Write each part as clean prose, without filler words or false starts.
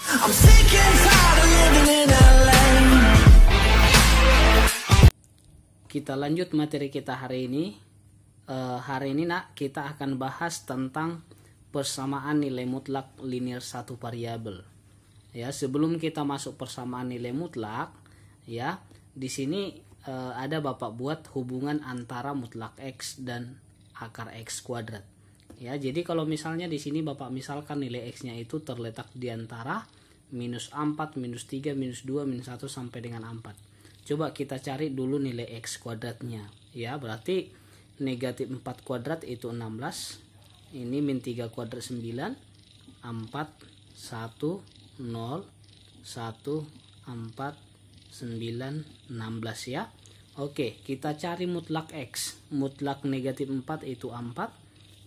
I'm sick and tired of living in LA. Kita lanjut materi kita hari ini. Hari ini nak kita akan bahas tentang persamaan nilai mutlak linear satu variabel. Ya, sebelum kita masuk persamaan nilai mutlak, ya, di sini ada Bapak buat hubungan antara mutlak X dan akar X kuadrat. Ya, jadi kalau misalnya di sini Bapak misalkan nilai X-nya itu terletak di antara minus 4, minus 3, minus 2, minus 1 sampai dengan 4. Coba kita cari dulu nilai X kuadratnya. Ya, berarti negatif 4 kuadrat itu 16. Ini min 3 kuadrat 9. 4, 1, 0, 1, 4, 9, 16 ya. Oke, kita cari mutlak X. Mutlak negatif 4 itu 4,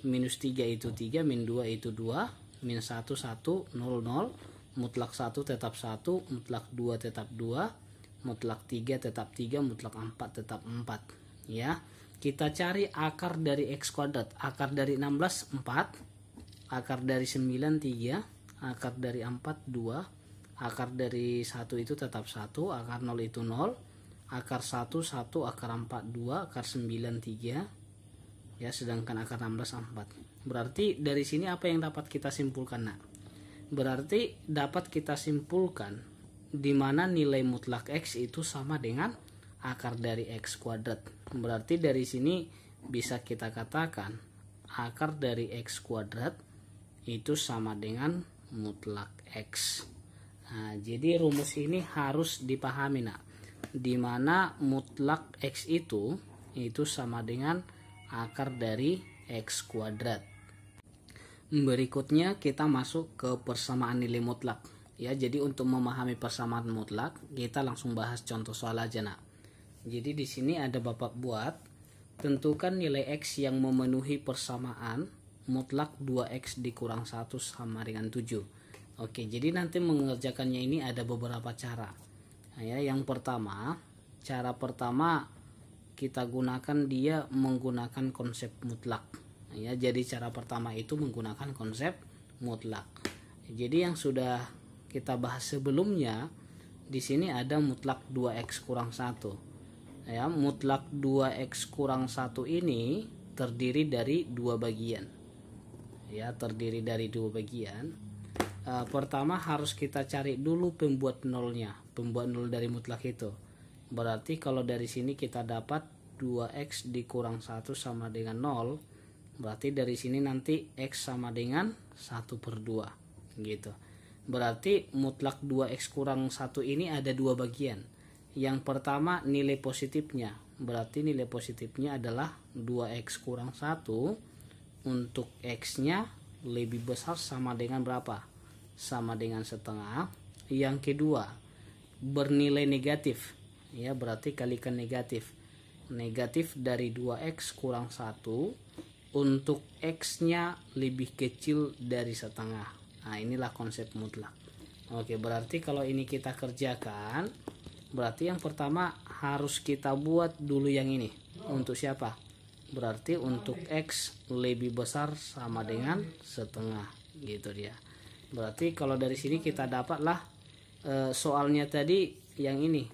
minus 3 itu 3, min 2 itu 2, min 1, 1, 0, 0, mutlak 1 tetap 1, mutlak 2 tetap 2, mutlak 3 tetap 3, mutlak 4 tetap 4 ya. Kita cari akar dari X kuadrat. Akar dari 16 4, akar dari 9 3, akar dari 4 2, akar dari 1 itu tetap 1, akar 0 itu 0, akar 1 1, akar 4 2, akar 9 3 ya, sedangkan akar 16 4. Berarti dari sini apa yang dapat kita simpulkan nak? Berarti dapat kita simpulkan di mana nilai mutlak X itu sama dengan akar dari X kuadrat. Berarti dari sini bisa kita katakan akar dari X kuadrat itu sama dengan mutlak X. Nah, jadi rumus ini harus dipahami nak, di mana mutlak X itu sama dengan akar dari X kuadrat. Berikutnya kita masuk ke persamaan nilai mutlak ya. Jadi untuk memahami persamaan mutlak kita langsung bahas contoh soal aja nak. Jadi di sini ada Bapak buat tentukan nilai X yang memenuhi persamaan mutlak 2X dikurang 1 sama dengan 7. Oke, jadi nanti mengerjakannya ini ada beberapa cara. Nah, ya, yang pertama, cara pertama kita gunakan dia menggunakan konsep mutlak. Nah, ya, jadi cara pertama itu menggunakan konsep mutlak. Jadi yang sudah kita bahas sebelumnya di sini ada mutlak 2X kurang 1. Ya, mutlak 2X kurang 1 ini terdiri dari dua bagian. Ya, terdiri dari dua bagian. Pertama harus kita cari dulu pembuat nolnya, pembuat nol dari mutlak itu. Berarti kalau dari sini kita dapat 2X dikurang 1 sama dengan 0, berarti dari sini nanti X sama dengan 1/2 gitu. Berarti mutlak 2X kurang 1 ini ada dua bagian. Yang pertama nilai positifnya, berarti nilai positifnya adalah 2X kurang 1 untuk X nya lebih besar sama dengan berapa? Sama dengan setengah. Yang kedua bernilai negatif ya, berarti kalikan negatif. Negatif dari 2X kurang 1 untuk X nya lebih kecil dari setengah. Nah, inilah konsep mutlak. Oke, berarti kalau ini kita kerjakan, berarti yang pertama harus kita buat dulu yang ini. Untuk siapa? Berarti untuk X lebih besar sama dengan setengah gitu dia. Berarti kalau dari sini kita dapatlah soalnya tadi yang ini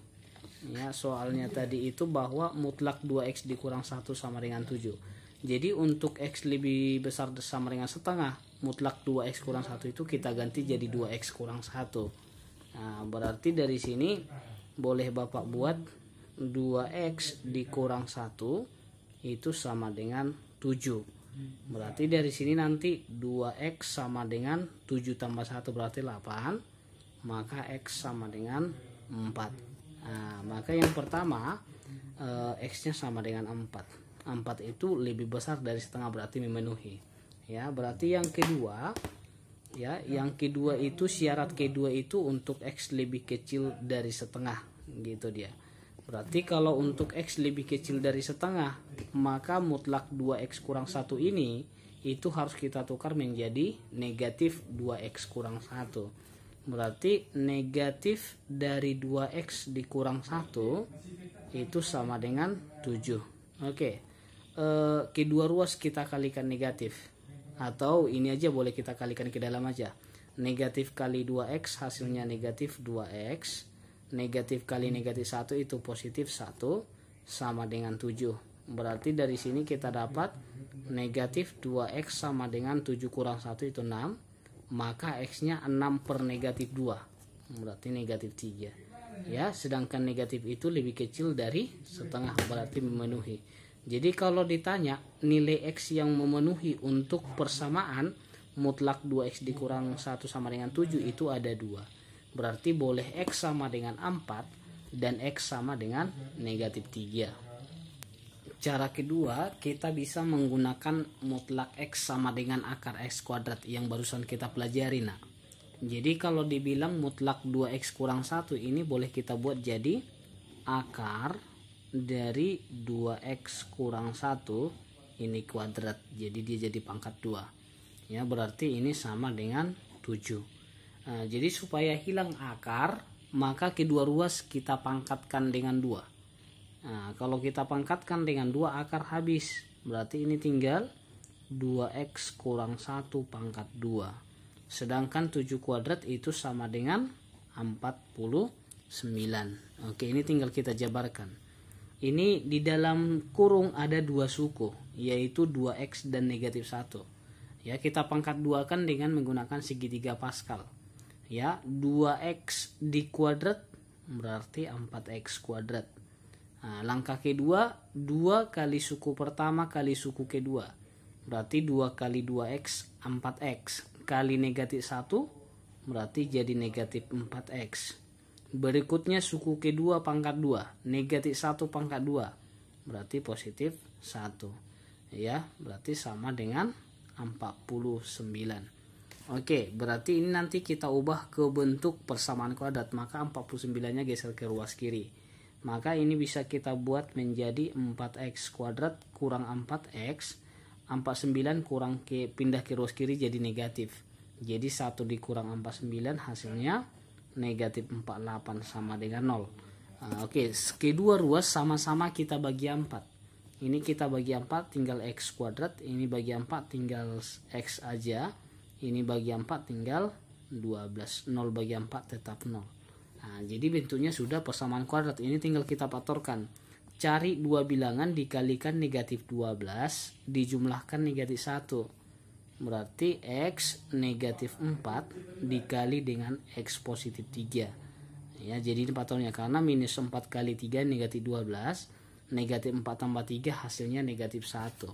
ya, soalnya tadi itu bahwa mutlak 2X dikurang 1 sama dengan 7. Jadi untuk X lebih besar sama dengan setengah, mutlak 2X kurang 1 itu kita ganti jadi 2X kurang 1. Nah, berarti dari sini boleh Bapak buat 2X dikurang 1 itu sama dengan 7. Berarti dari sini nanti 2X sama dengan 7 tambah 1 berarti 8. Maka X sama dengan 4. Nah, maka yang pertama X nya sama dengan 4. 4 itu lebih besar dari setengah, berarti memenuhi. Ya, berarti yang kedua ya, yang kedua itu syarat kedua itu untuk X lebih kecil dari setengah gitu dia. Berarti kalau untuk X lebih kecil dari setengah, maka mutlak 2X kurang 1 ini itu harus kita tukar menjadi negatif 2X kurang 1. Berarti negatif dari 2X dikurang 1 itu sama dengan 7. Oke, kedua ruas kita kalikan negatif. Atau ini aja boleh kita kalikan ke dalam aja. Negatif kali 2x hasilnya negatif 2x. Negatif kali negatif 1 itu positif 1 sama dengan 7. Berarti dari sini kita dapat negatif 2x sama dengan 7 kurang 1 itu 6. Maka x-nya 6 per negatif 2. Berarti negatif 3. Ya, sedangkan negatif itu lebih kecil dari setengah, berarti memenuhi. Jadi kalau ditanya nilai x yang memenuhi untuk persamaan mutlak 2x dikurang 1 sama dengan 7 itu ada 2. Berarti boleh x sama dengan 4 dan x sama dengan negatif 3. Cara kedua, kita bisa menggunakan mutlak x sama dengan akar x kuadrat yang barusan kita pelajari. Nah, jadi kalau dibilang mutlak 2x kurang 1 ini boleh kita buat jadi akar dari 2x kurang 1 ini kuadrat. Jadi dia jadi pangkat 2. Ya, berarti ini sama dengan 7. Nah, jadi supaya hilang akar, maka kedua ruas kita pangkatkan dengan 2. Nah, kalau kita pangkatkan dengan 2 akar habis. Berarti ini tinggal 2x kurang 1 pangkat 2. Sedangkan 7 kuadrat itu sama dengan 49. Oke, ini tinggal kita jabarkan. Ini di dalam kurung ada 2 suku, yaitu 2x dan negatif 1. Ya, kita pangkat 2 kan dengan menggunakan segitiga Pascal. Ya, 2x di kuadrat berarti 4x kuadrat. Nah, langkah kedua, 2 kali suku pertama kali suku kedua. Berarti 2 kali 2x 4x. Kali negatif 1 berarti jadi negatif 4x. Berikutnya suku kedua pangkat 2, negatif 1 pangkat 2 berarti positif 1. Ya, berarti sama dengan 49. Oke, berarti ini nanti kita ubah ke bentuk persamaan kuadrat, maka 49-nya geser ke ruas kiri. Maka ini bisa kita buat menjadi 4x kuadrat kurang 4x. 49 kurang pindah ke ruas kiri jadi negatif. Jadi 1 dikurang 49 hasilnya negatif 48 sama dengan 0. Oke, kedua ruas sama-sama kita bagi 4. Ini kita bagi 4 tinggal x kuadrat. Ini bagi 4 tinggal x aja. Ini bagi 4 tinggal 12. 0 bagi 4 tetap 0. Nah, jadi bentuknya sudah persamaan kuadrat. Ini tinggal kita faktorkan. Cari dua bilangan dikalikan negatif 12 dijumlahkan negatif 1. Berarti x negatif 4 dikali dengan x positif 3. Ya, jadi ini faktornya karena minus 4 kali 3 negatif 12. Negatif 4 tambah 3 hasilnya negatif 1.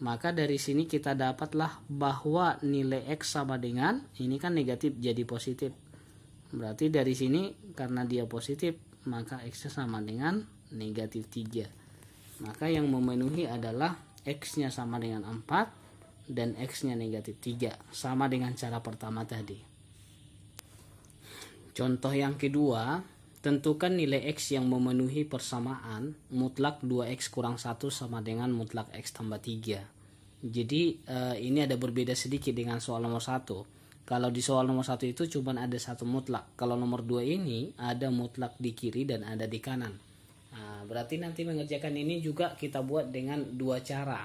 Maka dari sini kita dapatlah bahwa nilai x sama dengan, ini kan negatif jadi positif. Berarti dari sini karena dia positif maka x sama dengan negatif 3. Maka yang memenuhi adalah x-nya sama dengan 4 dan x-nya negatif 3. Sama dengan cara pertama tadi. Contoh yang kedua, tentukan nilai x yang memenuhi persamaan mutlak 2x kurang 1 sama dengan mutlak x tambah 3. Jadi ini ada berbeda sedikit dengan soal nomor 1. Kalau di soal nomor 1 itu cuma ada satu mutlak. Kalau nomor 2 ini ada mutlak di kiri dan ada di kanan. Nah, berarti nanti mengerjakan ini juga kita buat dengan dua cara.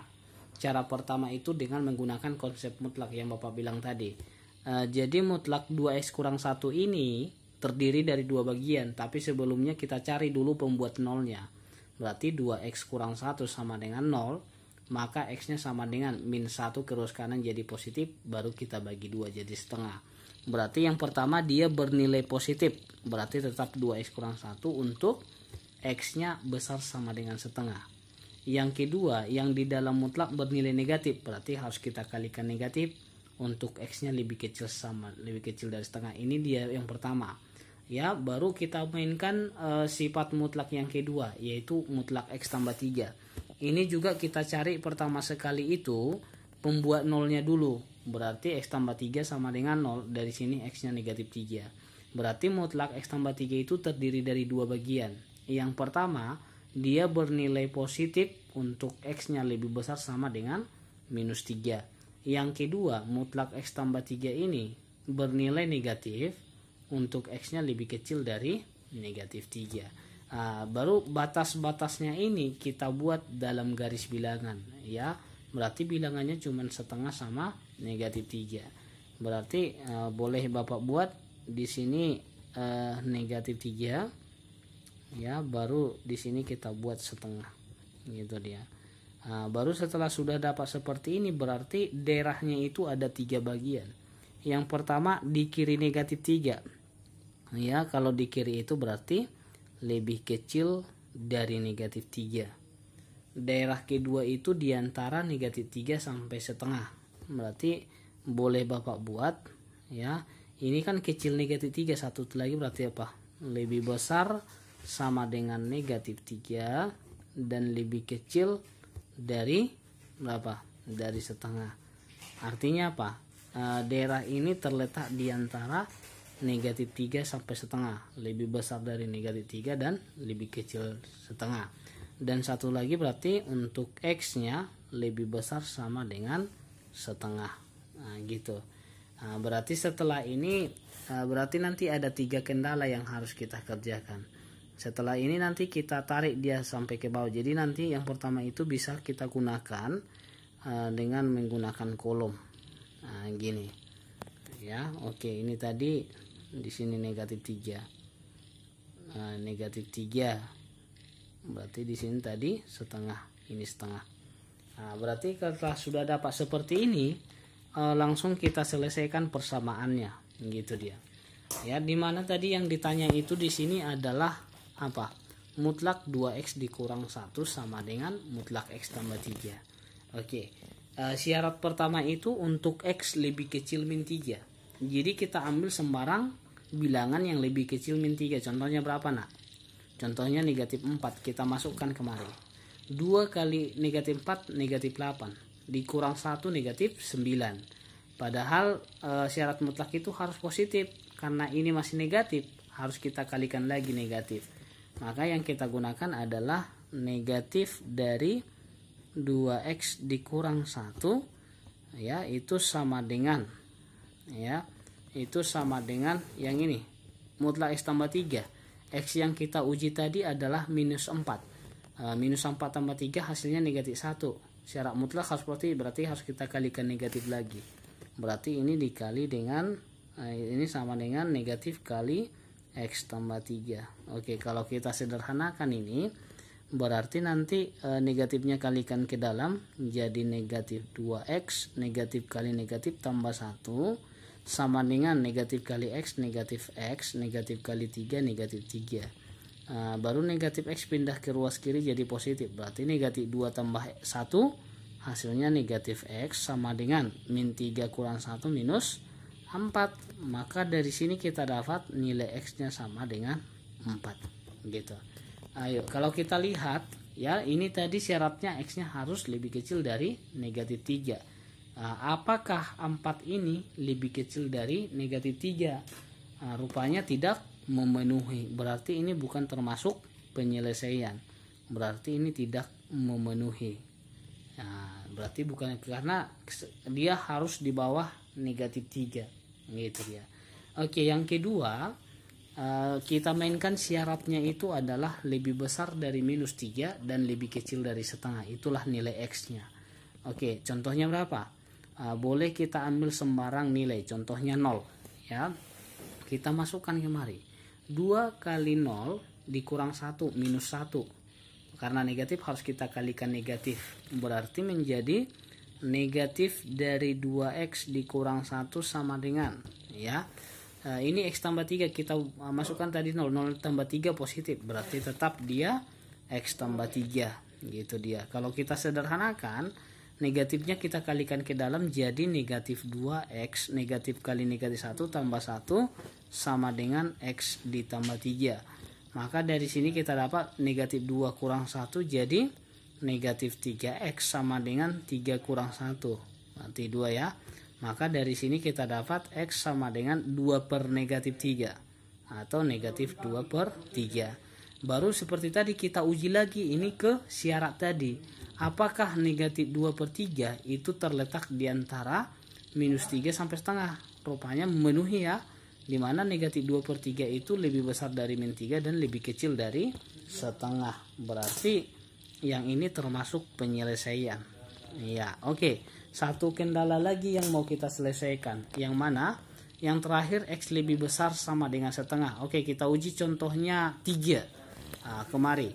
Cara pertama itu dengan menggunakan konsep mutlak yang Bapak bilang tadi. Jadi mutlak 2x kurang 1 ini terdiri dari dua bagian. Tapi sebelumnya kita cari dulu pembuat nolnya. Berarti 2x kurang 1 sama dengan 0. Maka x-nya sama dengan min 1 ke ruas kanan jadi positif. Baru kita bagi 2 jadi setengah. Berarti yang pertama dia bernilai positif. Berarti tetap 2x kurang 1 untuk x-nya besar sama dengan setengah. Yang kedua, yang di dalam mutlak bernilai negatif, berarti harus kita kalikan negatif untuk x-nya lebih kecil dari setengah. Ini dia yang pertama. Ya, baru kita mainkan sifat mutlak yang kedua, yaitu mutlak x tambah 3. Ini juga kita cari pertama sekali itu pembuat nolnya dulu. Berarti x tambah 3 sama dengan 0. Dari sini x-nya negatif 3. Berarti mutlak x tambah 3 itu terdiri dari dua bagian. Yang pertama, dia bernilai positif untuk x-nya lebih besar sama dengan minus 3. Yang kedua, mutlak x tambah 3 ini bernilai negatif untuk x-nya lebih kecil dari negatif 3. Baru batas-batasnya ini kita buat dalam garis bilangan. Ya, berarti bilangannya cuma setengah sama negatif 3. Berarti boleh Bapak buat di sini negatif 3 ya, baru di sini kita buat setengah gitu dia. Baru setelah sudah dapat seperti ini berarti daerahnya itu ada 3 bagian. Yang pertama di kiri negatif 3 ya, kalau di kiri itu berarti lebih kecil dari negatif 3. Daerah kedua itu diantara negatif 3 sampai setengah, berarti boleh Bapak buat ya. Ini kan kecil negatif 3, satu lagi berarti apa? Lebih besar sama dengan negatif 3 dan lebih kecil dari berapa? Dari setengah. Artinya apa? Daerah ini terletak di antara negatif 3 sampai setengah, lebih besar dari negatif 3 dan lebih kecil setengah. Dan satu lagi berarti untuk X nya lebih besar sama dengan setengah. Gitu. Berarti setelah ini berarti nanti ada 3 kendala yang harus kita kerjakan. Setelah ini nanti kita tarik dia sampai ke bawah. Jadi nanti yang pertama itu bisa kita gunakan dengan menggunakan kolom. Gini. Ya, oke, ini tadi di sini negatif 3. Negatif 3. Berarti di sini tadi setengah, ini setengah. Berarti kalau sudah dapat seperti ini, langsung kita selesaikan persamaannya, gitu dia. Ya, dimana tadi yang ditanya itu di sini adalah apa? Mutlak 2x dikurang 1 sama dengan mutlak x tambah 3. Oke. Syarat pertama itu untuk x lebih kecil min 3. Jadi kita ambil sembarang bilangan yang lebih kecil min 3. Contohnya berapa, Nak? Contohnya negatif 4, kita masukkan kemari. 2 kali negatif 4 negatif 8 dikurang 1 negatif 9. Padahal syarat mutlak itu harus positif, karena ini masih negatif, harus kita kalikan lagi negatif. Maka yang kita gunakan adalah negatif dari 2x dikurang 1 ya, itu sama dengan ya, itu sama dengan yang ini, mutlak x tambah 3. X yang kita uji tadi adalah minus 4. Minus 4 tambah 3 hasilnya negatif 1. Syarat mutlak harus berarti harus kita kalikan negatif lagi. Berarti ini dikali dengan ini sama dengan negatif kali x tambah 3. Oke, kalau kita sederhanakan ini berarti nanti negatifnya kalikan ke dalam jadi negatif 2x, negatif kali negatif tambah 1 sama dengan negatif kali x, negatif kali 3, negatif 3. Baru negatif x pindah ke ruas kiri jadi positif, berarti negatif 2 tambah 1 hasilnya negatif x sama dengan min 3 kurang 1 minus 4. Maka dari sini kita dapat nilai x nya sama dengan 4 gitu. Ayo, kalau kita lihat ya, ini tadi syaratnya x nya harus lebih kecil dari negatif 3. Apakah 4 ini lebih kecil dari negatif 3? Rupanya tidak memenuhi, berarti ini bukan termasuk penyelesaian, berarti ini tidak memenuhi. Berarti bukan, karena dia harus di bawah negatif 3 gitu ya. Oke, yang kedua kita mainkan syaratnya itu adalah lebih besar dari minus 3 dan lebih kecil dari setengah, itulah nilai x nya. Oke, contohnya berapa? Boleh kita ambil sembarang nilai, contohnya 0 ya, kita masukkan kemari. 2 kali 0 dikurang 1 minus 1, karena negatif harus kita kalikan negatif, berarti menjadi negatif dari 2x dikurang 1 sama dengan ya, ini x tambah 3 kita masukkan tadi 0 tambah 3 positif, berarti tetap dia x tambah 3 gitu dia. Kalau kita sederhanakan, negatifnya kita kalikan ke dalam jadi negatif 2x, negatif kali negatif 1 tambah 1 sama dengan x ditambah 3. Maka dari sini kita dapat negatif 2 kurang 1 jadi negatif 3x sama dengan 3 kurang 1, nanti 2 ya. Maka dari sini kita dapat x sama dengan 2 per negatif 3 atau negatif 2 per 3. Baru seperti tadi kita uji lagi ini ke syarat tadi. Apakah negatif 2 per 3 itu terletak di antara minus 3 sampai setengah? Rupanya memenuhi ya. Dimana negatif 2 per 3 itu lebih besar dari min 3 dan lebih kecil dari setengah. Berarti yang ini termasuk penyelesaian. Ya, oke. Satu kendala lagi yang mau kita selesaikan. Yang mana? Yang terakhir X lebih besar sama dengan setengah. Oke, kita uji contohnya 3. Kemari.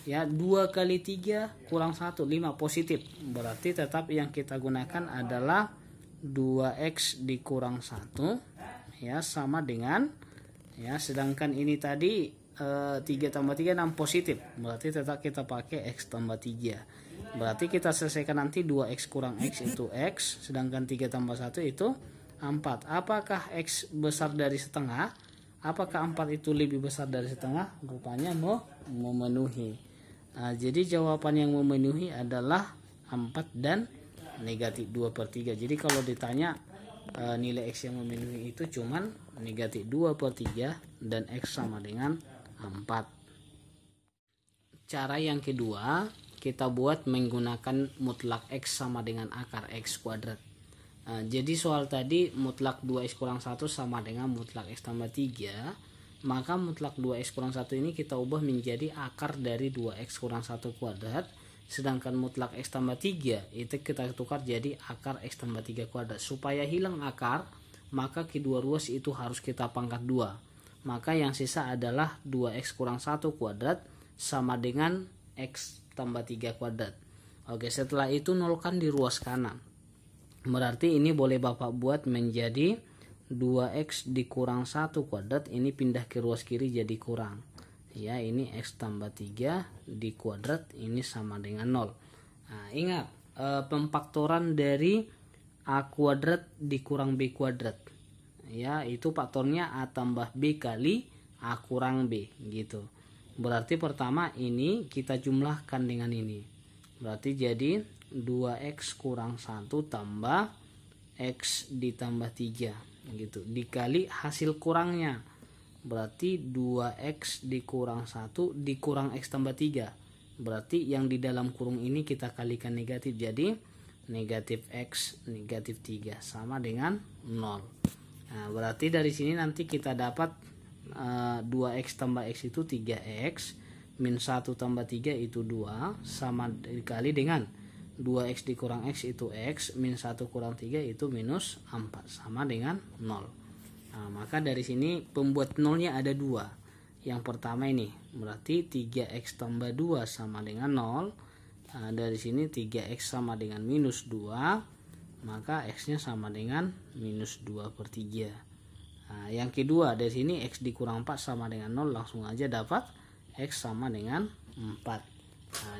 Ya, 2 kali 3 kurang 1, 5 positif. Berarti tetap yang kita gunakan adalah 2X dikurang 1. Ya, sama dengan, ya, sedangkan ini tadi 3 tambah 3 6 positif. Berarti tetap kita pakai X tambah 3. Berarti kita selesaikan nanti 2X kurang X itu X. Sedangkan 3 tambah 1 itu 4. Apakah X besar dari setengah? Apakah 4 itu lebih besar dari setengah? Rupanya memenuhi. Jadi jawaban yang memenuhi adalah 4 dan negatif 2/3. Jadi kalau ditanya nilai X yang memenuhi itu cuman negatif 2/3 dan X sama dengan 4. Cara yang kedua, kita buat menggunakan mutlak X sama dengan akar X kuadrat. Jadi soal tadi mutlak 2X kurang 1 sama dengan mutlak X tambah 3. Maka mutlak 2X kurang 1 ini kita ubah menjadi akar dari 2X kurang 1 kuadrat. Sedangkan mutlak X tambah 3 itu kita tukar jadi akar X tambah 3 kuadrat. Supaya hilang akar, maka kedua ruas itu harus kita pangkat 2. Maka yang sisa adalah 2X kurang 1 kuadrat sama dengan X tambah 3 kuadrat. Oke, setelah itu nolkan di ruas kanan. Berarti ini boleh Bapak buat menjadi 2X dikurang 1 kuadrat. Ini pindah ke ruas kiri jadi kurang. Ya, ini X tambah 3 di kuadrat ini sama dengan 0. Ingat, pemfaktoran dari A kuadrat dikurang B kuadrat. Ya, itu faktornya A tambah B kali A kurang B gitu. Berarti pertama ini kita jumlahkan dengan ini. Berarti jadi 2X kurang 1 tambah X ditambah 3 gitu. Dikali hasil kurangnya. Berarti 2X dikurang 1 dikurang X tambah 3. Berarti yang di dalam kurung ini kita kalikan negatif. Jadi negatif X negatif 3 sama dengan 0. Berarti dari sini nanti kita dapat 2X tambah X itu 3X, min 1 tambah 3 itu 2, sama dikali dengan 2X dikurang X itu X, min 1 kurang 3 itu minus 4, sama dengan 0. Maka dari sini pembuat nolnya ada 2. Yang pertama ini, berarti 3X tambah 2 sama dengan 0. Dari sini 3X sama dengan minus 2, maka X-nya sama dengan minus 2/3. Yang kedua dari sini X dikurang 4 sama dengan 0, langsung aja dapat X sama dengan 4.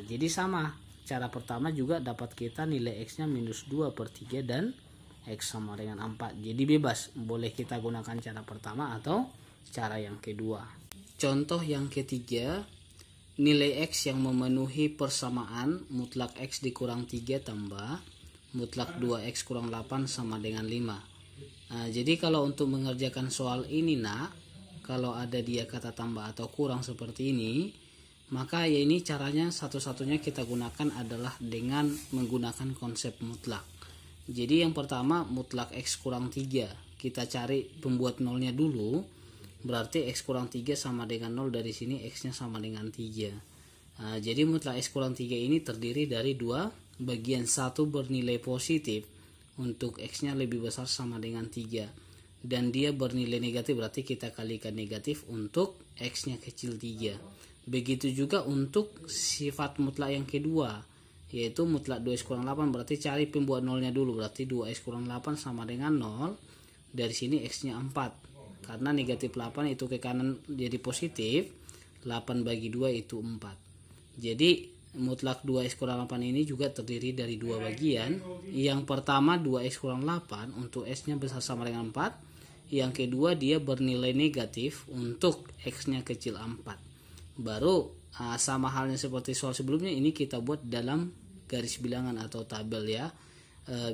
Jadi sama, cara pertama juga dapat kita nilai X-nya minus 2/3 dan X sama dengan 4. Jadi bebas, boleh kita gunakan cara pertama atau cara yang kedua. Contoh yang ketiga, nilai X yang memenuhi persamaan mutlak X dikurang 3 tambah mutlak 2X kurang 8 sama dengan 5. Jadi kalau untuk mengerjakan soal ini kalau ada dia kata tambah atau kurang seperti ini, maka ya ini caranya satu-satunya kita gunakan adalah dengan menggunakan konsep mutlak. Jadi yang pertama mutlak X kurang 3, kita cari pembuat nolnya dulu. Berarti X kurang 3 sama dengan 0, dari sini X-nya sama dengan 3. Jadi mutlak X kurang 3 ini terdiri dari dua bagian, satu bernilai positif untuk X-nya lebih besar sama dengan 3, dan dia bernilai negatif, berarti kita kalikan negatif untuk X-nya kecil 3. Begitu juga untuk sifat mutlak yang kedua, yaitu mutlak 2X kurang 8, berarti cari pembuat nolnya dulu. Berarti 2X kurang 8 sama dengan 0, dari sini X-nya 4, karena negatif 8 itu ke kanan jadi positif, 8 bagi 2 itu 4. Jadi mutlak 2X kurang 8 ini juga terdiri dari dua bagian. Yang pertama 2X kurang 8 untuk S-nya besar sama dengan 4. Yang kedua dia bernilai negatif untuk X-nya kecil 4. Baru sama halnya seperti soal sebelumnya, ini kita buat dalam garis bilangan atau tabel ya.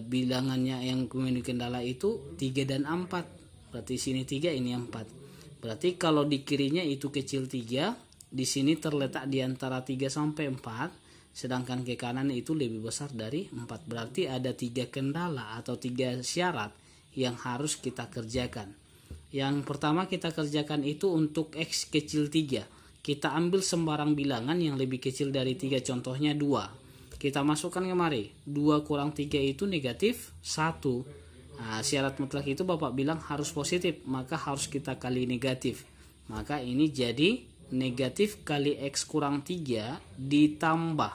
Bilangannya yang memiliki kendala itu 3 dan 4. Berarti sini 3, ini 4. Berarti kalau di kirinya itu kecil 3, di sini terletak di antara 3 sampai 4, sedangkan ke kanan itu lebih besar dari 4. Berarti ada 3 kendala atau 3 syarat yang harus kita kerjakan. Yang pertama kita kerjakan itu untuk X kecil 3. Kita ambil sembarang bilangan yang lebih kecil dari 3, contohnya 2. kita masukkan kemari. 2 kurang 3 itu negatif 1. Nah, syarat mutlak itu Bapak bilang harus positif, maka harus kita kali negatif. Maka ini jadi negatif kali X kurang 3 ditambah.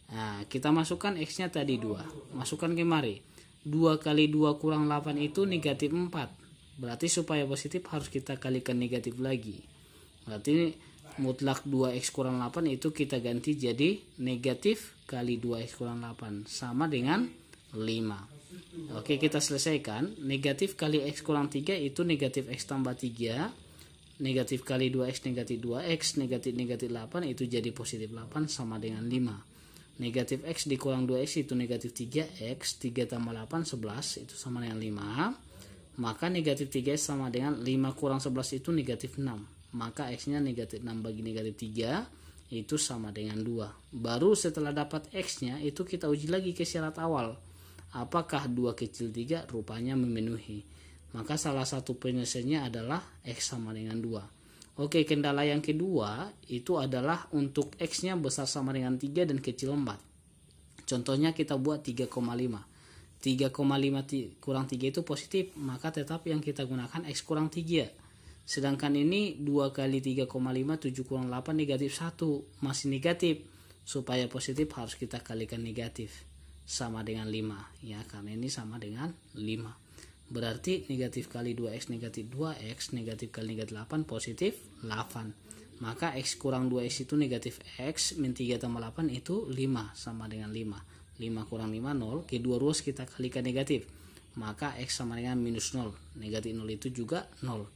Nah, kita masukkan X-nya tadi 2. Masukkan kemari. 2 kali 2 kurang 8 itu negatif 4. Berarti supaya positif harus kita kalikan negatif lagi. Berarti mutlak 2X kurang 8 itu kita ganti jadi negatif kali 2X kurang 8 sama dengan 5. Oke, kita selesaikan. Negatif kali X kurang 3 itu negatif X tambah 3. Negatif kali 2X negatif 2X. Negatif 8 itu jadi positif 8 sama dengan 5. Negatif X dikurang 2X itu negatif 3X. 3 tambah 8 11 itu sama dengan 5. Maka negatif 3X sama dengan 5 kurang 11 itu negatif 6. Maka X-nya negatif 6 bagi negatif 3 itu sama dengan 2. Baru setelah dapat X-nya itu kita uji lagi ke syarat awal. Apakah 2 kecil 3 rupanya memenuhi. Maka salah satu penyelesaiannya adalah X sama dengan 2. Oke, kendala yang kedua itu adalah untuk X-nya besar sama dengan 3 dan kecil 4. Contohnya kita buat 3,5. 3,5 kurang 3 itu positif, maka tetap yang kita gunakan X kurang 3. Sedangkan ini 2 kali 3,5 7 kurang 8 negatif 1. Masih negatif. Supaya positif harus kita kalikan negatif. Sama dengan 5. Ya, karena ini sama dengan 5. Berarti negatif kali 2X negatif 2X. Negatif kali negatif 8 positif 8. Maka X kurang 2X itu negatif X. Min 3 tambah 8 itu 5. Sama dengan 5. 5 kurang 5 0. Kedua ruas kita kalikan negatif. Maka X sama dengan minus 0. Negatif 0 itu juga 0.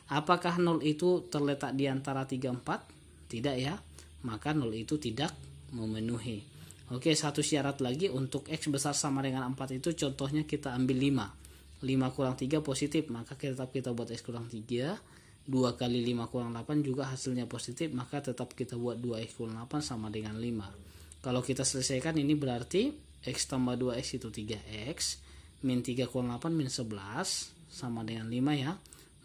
Apakah 0 itu terletak di antara 3, 4? Tidak ya. Maka 0 itu tidak memenuhi. Oke, satu syarat lagi untuk X besar sama dengan 4 itu contohnya kita ambil 5. 5 kurang 3 positif. Maka tetap kita buat X kurang 3. 2 kali 5 kurang 8 juga hasilnya positif. Maka tetap kita buat 2X kurang 8 sama dengan 5. Kalau kita selesaikan ini berarti X tambah 2X itu 3X. Min 3 kurang 8 min 11 sama dengan 5 ya.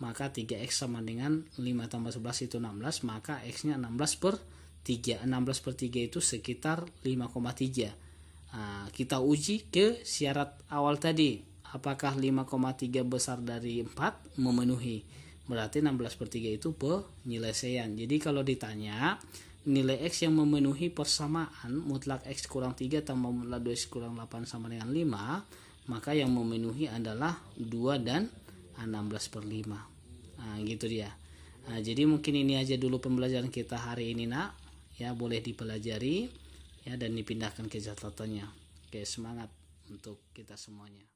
Maka 3X sama dengan 5 tambah 11 itu 16. Maka X-nya 16 per 3. 16 per 3 itu sekitar 5,3. Nah, kita uji ke syarat awal tadi. Apakah 5,3 besar dari 4 memenuhi. Berarti 16 per 3 itu penyelesaian. Jadi kalau ditanya nilai X yang memenuhi persamaan mutlak X kurang 3 tambah mutlak 2X kurang 8 sama dengan 5. Maka yang memenuhi adalah 2 dan 16 per 5. Nah, gitu dia. Nah, jadi mungkin ini aja dulu pembelajaran kita hari ini nak. Ya, boleh dipelajari ya dan dipindahkan ke catatannya. Oke, semangat untuk kita semuanya.